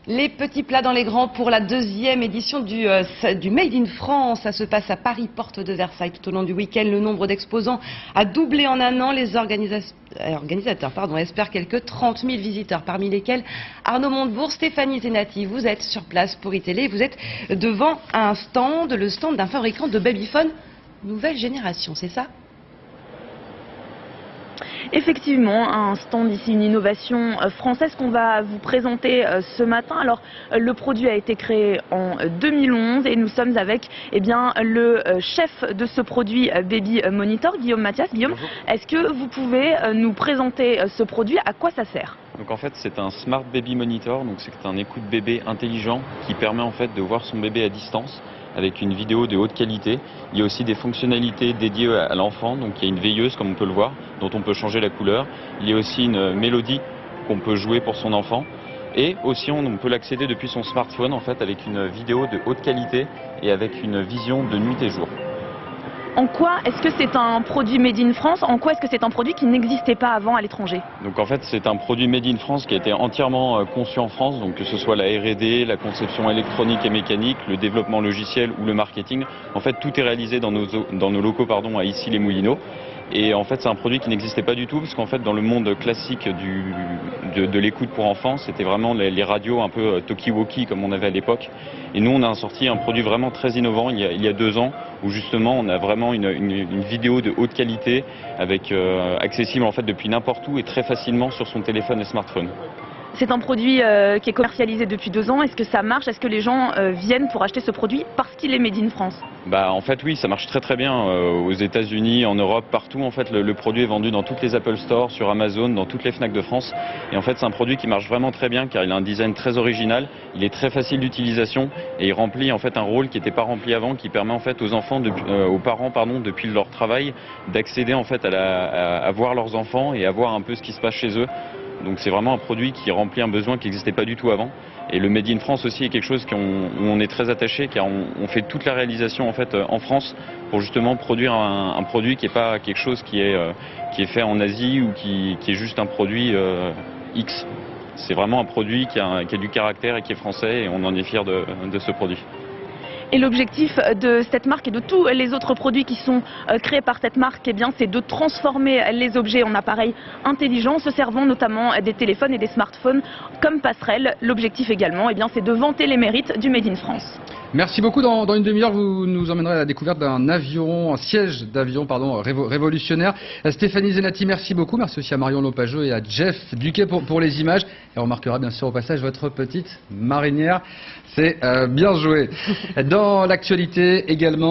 Les petits plats dans les grands pour la deuxième édition du Made in France. Ça se passe à Paris, porte de Versailles. Tout au long du week-end, le nombre d'exposants a doublé en un an. Les organisateurs espèrent quelques 30 000 visiteurs, parmi lesquels Arnaud Montebourg, Stéphanie Zenati. Vous êtes sur place pour y télé. Vous êtes devant un stand, le stand d'un fabricant de babyphone nouvelle génération, c'est ça ? Effectivement, un stand ici, une innovation française qu'on va vous présenter ce matin. Alors, le produit a été créé en 2011 et nous sommes avec le chef de ce produit Baby Monitor, Guillaume Mathias. Guillaume, est-ce que vous pouvez nous présenter ce produit? À quoi ça sert? Donc en fait c'est un Smart Baby Monitor, donc c'est un écoute bébé intelligent qui permet en fait de voir son bébé à distance avec une vidéo de haute qualité. Il y a aussi des fonctionnalités dédiées à l'enfant, donc il y a une veilleuse comme on peut le voir, dont on peut changer la couleur. Il y a aussi une mélodie qu'on peut jouer pour son enfant. Et aussi on peut l'accéder depuis son smartphone en fait avec une vidéo de haute qualité et avec une vision de nuit et jour. En quoi est-ce que c'est un produit Made in France? En quoi est-ce que c'est un produit qui n'existait pas avant à l'étranger? Donc en fait c'est un produit Made in France qui a été entièrement conçu en France, donc que ce soit la R&D, la conception électronique et mécanique, le développement logiciel ou le marketing. En fait tout est réalisé dans nos locaux à Issy-les-Moulineaux. Et en fait c'est un produit qui n'existait pas du tout parce qu'en fait dans le monde classique de l'écoute pour enfants c'était vraiment les radios un peu talkie-walkie comme on avait à l'époque. Et nous on a sorti un produit vraiment très innovant il y a 2 ans où justement on a vraiment une vidéo de haute qualité avec accessible en fait depuis n'importe où et très facilement sur son téléphone et smartphone. C'est un produit qui est commercialisé depuis 2 ans. Est-ce que ça marche? Est-ce que les gens viennent pour acheter ce produit parce qu'il est Made in France? En fait oui, ça marche très bien aux États-Unis, en Europe, partout. En fait le produit est vendu dans toutes les Apple Store, sur Amazon, dans toutes les Fnac de France. Et en fait c'est un produit qui marche vraiment très bien car il a un design très original, il est très facile d'utilisation et il remplit en fait un rôle qui n'était pas rempli avant, qui permet en fait aux parents depuis leur travail d'accéder en fait à voir leurs enfants et à voir un peu ce qui se passe chez eux. Donc c'est vraiment un produit qui remplit un besoin qui n'existait pas du tout avant. Et le Made in France aussi est quelque chose où on est très attaché car on fait toute la réalisation en fait en France pour justement produire un produit qui n'est pas quelque chose qui est fait en Asie ou qui est juste un produit X. C'est vraiment un produit qui a du caractère et qui est français et on en est fiers de ce produit. Et l'objectif de cette marque et de tous les autres produits qui sont créés par cette marque, c'est de transformer les objets en appareils intelligents, se servant notamment des téléphones et des smartphones comme passerelle. L'objectif également, c'est de vanter les mérites du Made in France. Merci beaucoup. Dans une demi-heure, vous nous emmènerez à la découverte un siège d'avion révolutionnaire. Stéphanie Zenati, merci beaucoup. Merci aussi à Marion Lopageux et à Jeff Duquet pour les images. Et on remarquera bien sûr au passage votre petite marinière. C'est bien joué. Dans l'actualité également.